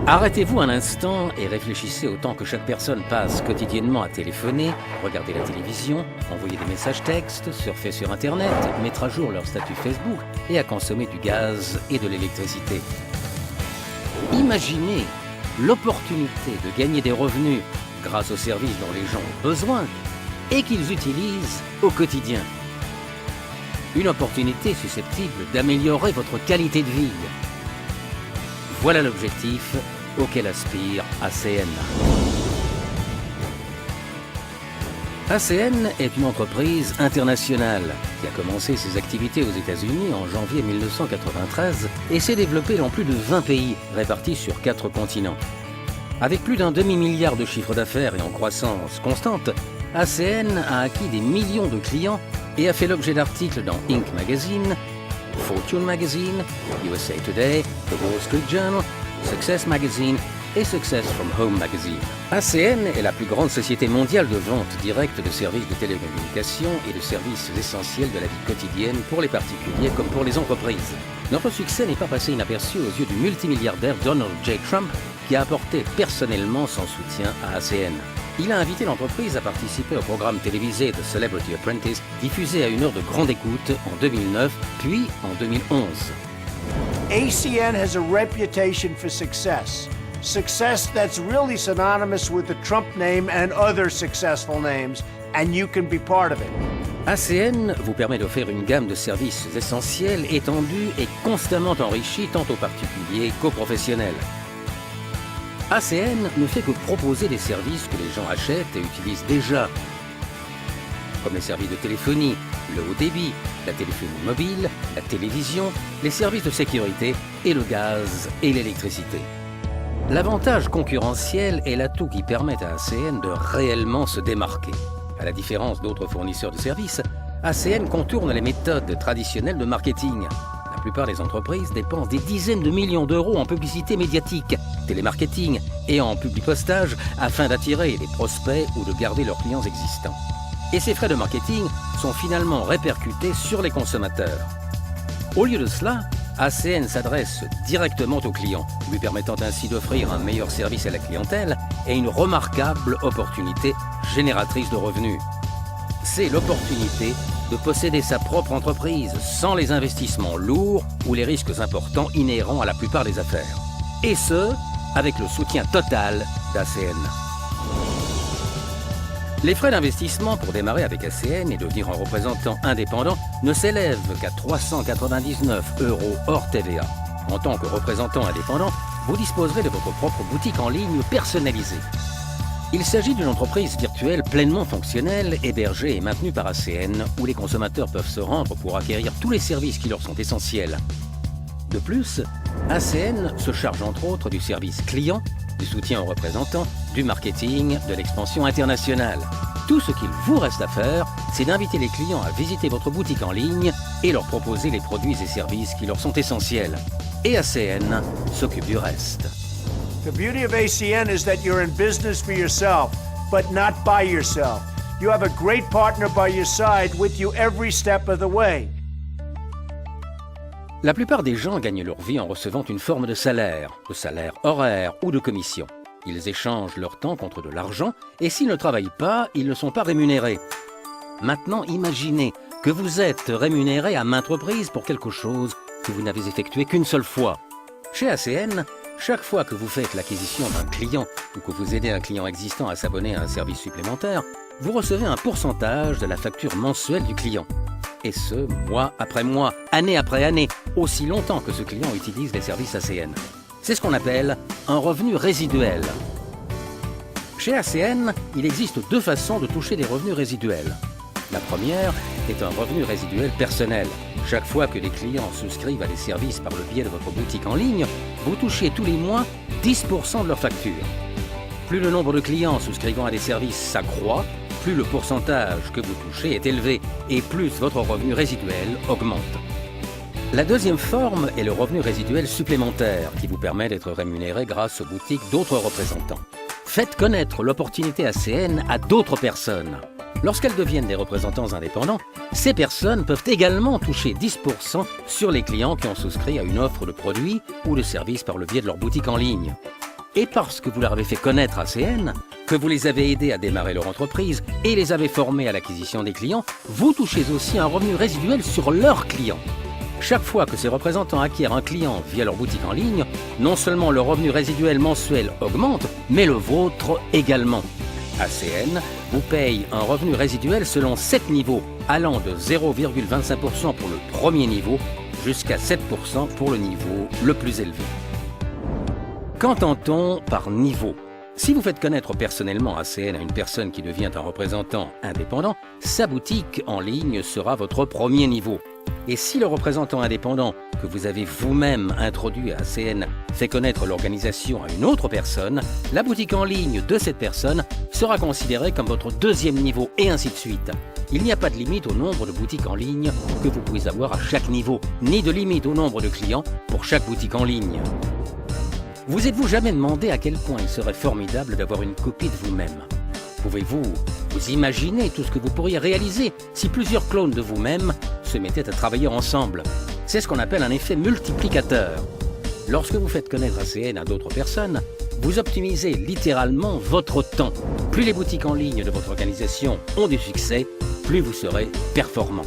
Arrêtez-vous un instant et réfléchissez au temps que chaque personne passe quotidiennement à téléphoner, regarder la télévision, envoyer des messages textes, surfer sur Internet, mettre à jour leur statut Facebook et à consommer du gaz et de l'électricité. Imaginez l'opportunité de gagner des revenus grâce aux services dont les gens ont besoin et qu'ils utilisent au quotidien. Une opportunité susceptible d'améliorer votre qualité de vie. Voilà l'objectif auquel aspire ACN. ACN est une entreprise internationale qui a commencé ses activités aux États-Unis en janvier 1993 et s'est développée dans plus de 20 pays répartis sur 4 continents. Avec plus d'un demi-milliard de chiffre d'affaires et en croissance constante, ACN a acquis des millions de clients et a fait l'objet d'articles dans Inc. Magazine, Fortune Magazine, USA Today, The Wall Street Journal, Success Magazine et Success from Home Magazine. ACN est la plus grande société mondiale de vente directe de services de télécommunications et de services essentiels de la vie quotidienne pour les particuliers comme pour les entreprises. Notre succès n'est pas passé inaperçu aux yeux du multimilliardaire Donald J. Trump qui a apporté personnellement son soutien à ACN. Il a invité l'entreprise à participer au programme télévisé The Celebrity Apprentice, diffusé à une heure de grande écoute en 2009, puis en 2011. ACN has a reputation for success. Success that's really synonymous with the Trump name and other successful names, and you can be part of it. ACN vous permet d'offrir une gamme de services essentiels, étendus et constamment enrichis tant aux particuliers qu'aux professionnels. ACN ne fait que proposer des services que les gens achètent et utilisent déjà, comme les services de téléphonie, le haut débit, la téléphonie mobile, la télévision, les services de sécurité et le gaz et l'électricité. L'avantage concurrentiel est l'atout qui permet à ACN de réellement se démarquer. À la différence d'autres fournisseurs de services, ACN contourne les méthodes traditionnelles de marketing. La plupart des entreprises dépensent des dizaines de millions d'euros en publicité médiatique, télémarketing et en publipostage afin d'attirer des prospects ou de garder leurs clients existants. Et ces frais de marketing sont finalement répercutés sur les consommateurs. Au lieu de cela, ACN s'adresse directement aux clients, lui permettant ainsi d'offrir un meilleur service à la clientèle et une remarquable opportunité génératrice de revenus. C'est l'opportunité de posséder sa propre entreprise sans les investissements lourds ou les risques importants inhérents à la plupart des affaires. Et ce, avec le soutien total d'ACN. Les frais d'investissement pour démarrer avec ACN et devenir un représentant indépendant ne s'élèvent qu'à 399 € hors TVA. En tant que représentant indépendant, vous disposerez de votre propre boutique en ligne personnalisée. Il s'agit d'une entreprise virtuelle pleinement fonctionnelle, hébergée et maintenue par ACN, où les consommateurs peuvent se rendre pour acquérir tous les services qui leur sont essentiels. De plus, ACN se charge entre autres du service client, du soutien aux représentants, du marketing, de l'expansion internationale. Tout ce qu'il vous reste à faire, c'est d'inviter les clients à visiter votre boutique en ligne et leur proposer les produits et services qui leur sont essentiels. Et ACN s'occupe du reste. The beauty of ACN is that you're in business for yourself, but not by yourself. You have a great partner by your side with you every step of the way. La plupart des gens gagnent leur vie en recevant une forme de salaire horaire ou de commission. Ils échangent leur temps contre de l'argent et s'ils ne travaillent pas, ils ne sont pas rémunérés. Maintenant, imaginez que vous êtes rémunéré à maintes reprises pour quelque chose que vous n'avez effectué qu'une seule fois. Chez ACN, chaque fois que vous faites l'acquisition d'un client ou que vous aidez un client existant à s'abonner à un service supplémentaire, vous recevez un pourcentage de la facture mensuelle du client. Et ce, mois après mois, année après année, aussi longtemps que ce client utilise les services ACN. C'est ce qu'on appelle un revenu résiduel. Chez ACN, il existe 2 façons de toucher des revenus résiduels. La première est un revenu résiduel personnel. Chaque fois que les clients souscrivent à des services par le biais de votre boutique en ligne, vous touchez tous les mois 10% de leur facture. Plus le nombre de clients souscrivant à des services s'accroît, plus le pourcentage que vous touchez est élevé et plus votre revenu résiduel augmente. La deuxième forme est le revenu résiduel supplémentaire qui vous permet d'être rémunéré grâce aux boutiques d'autres représentants. Faites connaître l'opportunité ACN à d'autres personnes. Lorsqu'elles deviennent des représentants indépendants, ces personnes peuvent également toucher 10% sur les clients qui ont souscrit à une offre de produits ou de services par le biais de leur boutique en ligne. Et parce que vous leur avez fait connaître ACN, que vous les avez aidés à démarrer leur entreprise et les avez formés à l'acquisition des clients, vous touchez aussi un revenu résiduel sur leurs clients. Chaque fois que ces représentants acquièrent un client via leur boutique en ligne, non seulement le revenu résiduel mensuel augmente, mais le vôtre également. ACN vous paye un revenu résiduel selon 7 niveaux, allant de 0,25% pour le premier niveau jusqu'à 7% pour le niveau le plus élevé. Qu'entend-on par niveau ? Si vous faites connaître personnellement ACN à une personne qui devient un représentant indépendant, sa boutique en ligne sera votre premier niveau. Et si le représentant indépendant que vous avez vous-même introduit à ACN fait connaître l'organisation à une autre personne, la boutique en ligne de cette personne sera considérée comme votre deuxième niveau et ainsi de suite. Il n'y a pas de limite au nombre de boutiques en ligne que vous pouvez avoir à chaque niveau, ni de limite au nombre de clients pour chaque boutique en ligne. Vous êtes-vous jamais demandé à quel point il serait formidable d'avoir une copie de vous-même ? Pouvez-vous vous imaginer tout ce que vous pourriez réaliser si plusieurs clones de vous-même se mettaient à travailler ensemble ? C'est ce qu'on appelle un effet multiplicateur. Lorsque vous faites connaître ACN à d'autres personnes, vous optimisez littéralement votre temps. Plus les boutiques en ligne de votre organisation ont du succès, plus vous serez performant.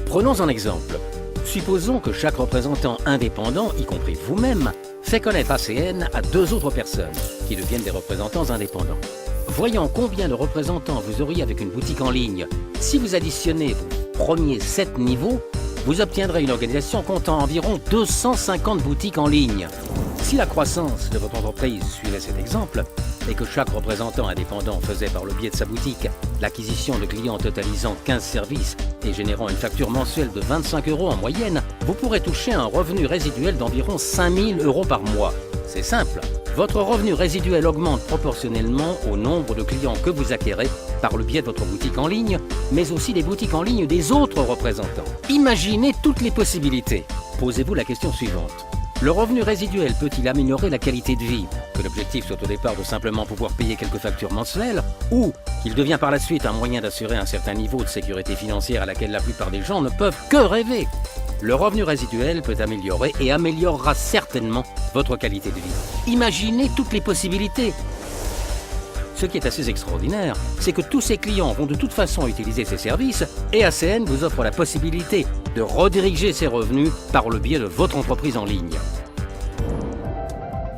Prenons un exemple. Supposons que chaque représentant indépendant, y compris vous-même, fait connaître ACN à 2 autres personnes qui deviennent des représentants indépendants. Voyons combien de représentants vous auriez avec une boutique en ligne. Si vous additionnez vos premiers 7 niveaux, vous obtiendrez une organisation comptant environ 250 boutiques en ligne. Si la croissance de votre entreprise suivait cet exemple, et que chaque représentant indépendant faisait par le biais de sa boutique l'acquisition de clients totalisant 15 services et générant une facture mensuelle de 25 € en moyenne, vous pourrez toucher un revenu résiduel d'environ 5 000 € par mois. C'est simple, votre revenu résiduel augmente proportionnellement au nombre de clients que vous acquérez par le biais de votre boutique en ligne, mais aussi des boutiques en ligne des autres représentants. Imaginez toutes les possibilités. Posez-vous la question suivante. Le revenu résiduel peut-il améliorer la qualité de vie ? Que l'objectif soit au départ de simplement pouvoir payer quelques factures mensuelles, ou qu'il devient par la suite un moyen d'assurer un certain niveau de sécurité financière à laquelle la plupart des gens ne peuvent que rêver. Le revenu résiduel peut améliorer et améliorera certainement votre qualité de vie. Imaginez toutes les possibilités. Ce qui est assez extraordinaire, c'est que tous ces clients vont de toute façon utiliser ces services et ACN vous offre la possibilité de rediriger ces revenus par le biais de votre entreprise en ligne.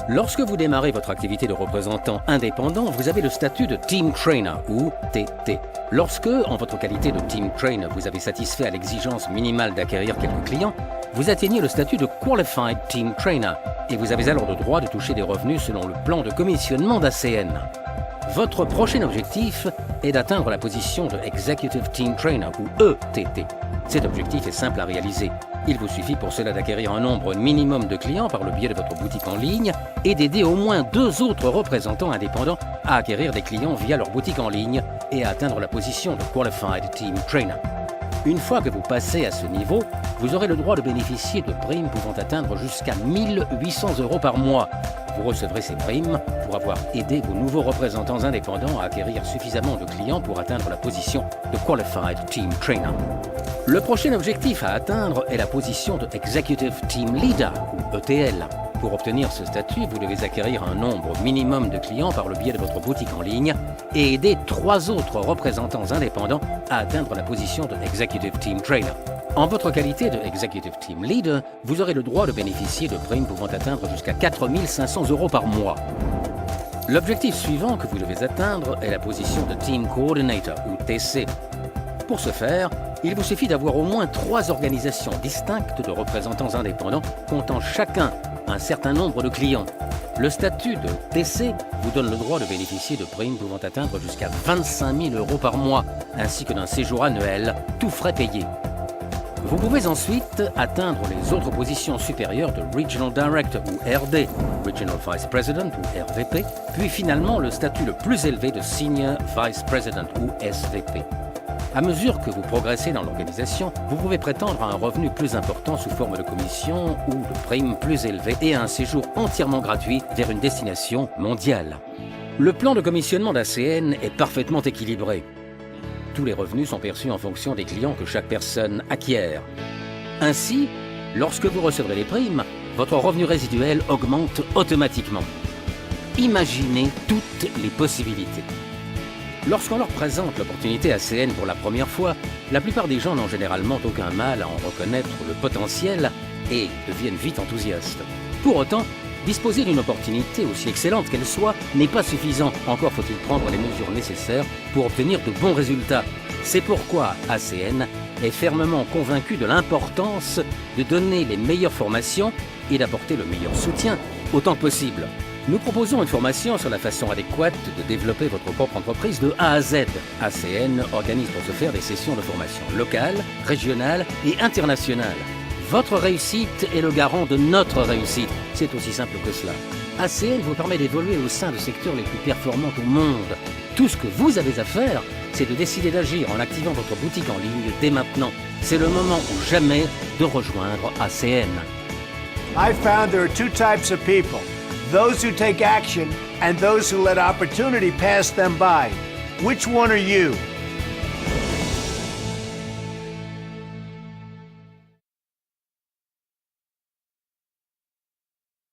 Lorsque vous démarrez votre activité de représentant indépendant, vous avez le statut de Team Trainer ou TT. Lorsque, en votre qualité de Team Trainer, vous avez satisfait à l'exigence minimale d'acquérir quelques clients, vous atteignez le statut de Qualified Team Trainer et vous avez alors le droit de toucher des revenus selon le plan de commissionnement d'ACN. Votre prochain objectif est d'atteindre la position de Executive Team Trainer ou ETT. Cet objectif est simple à réaliser. Il vous suffit pour cela d'acquérir un nombre minimum de clients par le biais de votre boutique en ligne et d'aider au moins 2 autres représentants indépendants à acquérir des clients via leur boutique en ligne et à atteindre la position de Qualified Team Trainer. Une fois que vous passez à ce niveau, vous aurez le droit de bénéficier de primes pouvant atteindre jusqu'à 1 800 € par mois. Vous recevrez ces primes pour avoir aidé vos nouveaux représentants indépendants à acquérir suffisamment de clients pour atteindre la position de Qualified Team Trainer. Le prochain objectif à atteindre est la position de Executive Team Leader ou ETL. Pour obtenir ce statut, vous devez acquérir un nombre minimum de clients par le biais de votre boutique en ligne et aider 3 autres représentants indépendants à atteindre la position de Executive Team Trainer. En votre qualité de Executive Team Leader, vous aurez le droit de bénéficier de primes pouvant atteindre jusqu'à 4 500 € par mois. L'objectif suivant que vous devez atteindre est la position de Team Coordinator ou TC. Pour ce faire, il vous suffit d'avoir au moins 3 organisations distinctes de représentants indépendants comptant chacun un certain nombre de clients. Le statut de TC vous donne le droit de bénéficier de primes pouvant atteindre jusqu'à 25 000 € par mois, ainsi que d'un séjour annuel, tous frais payés. Vous pouvez ensuite atteindre les autres positions supérieures de Regional Director ou RD, Regional Vice President ou RVP, puis finalement le statut le plus élevé de Senior Vice President ou SVP. À mesure que vous progressez dans l'organisation, vous pouvez prétendre à un revenu plus important sous forme de commission ou de primes plus élevées et à un séjour entièrement gratuit vers une destination mondiale. Le plan de commissionnement d'ACN est parfaitement équilibré. Tous les revenus sont perçus en fonction des clients que chaque personne acquiert. Ainsi, lorsque vous recevrez les primes, votre revenu résiduel augmente automatiquement. Imaginez toutes les possibilités. Lorsqu'on leur présente l'opportunité ACN pour la première fois, la plupart des gens n'ont généralement aucun mal à en reconnaître le potentiel et deviennent vite enthousiastes. Pour autant, disposer d'une opportunité aussi excellente qu'elle soit n'est pas suffisant. Encore faut-il prendre les mesures nécessaires pour obtenir de bons résultats. C'est pourquoi ACN est fermement convaincu de l'importance de donner les meilleures formations et d'apporter le meilleur soutien autant que possible. Nous proposons une formation sur la façon adéquate de développer votre propre entreprise de A à Z. ACN organise pour ce faire des sessions de formation locales, régionales et internationales. Votre réussite est le garant de notre réussite. C'est aussi simple que cela. ACN vous permet d'évoluer au sein des secteurs les plus performants au monde. Tout ce que vous avez à faire, c'est de décider d'agir en activant votre boutique en ligne dès maintenant. C'est le moment ou jamais de rejoindre ACN. I found there are two types of people. Those who take action and those who let opportunity pass them by. Which one are you?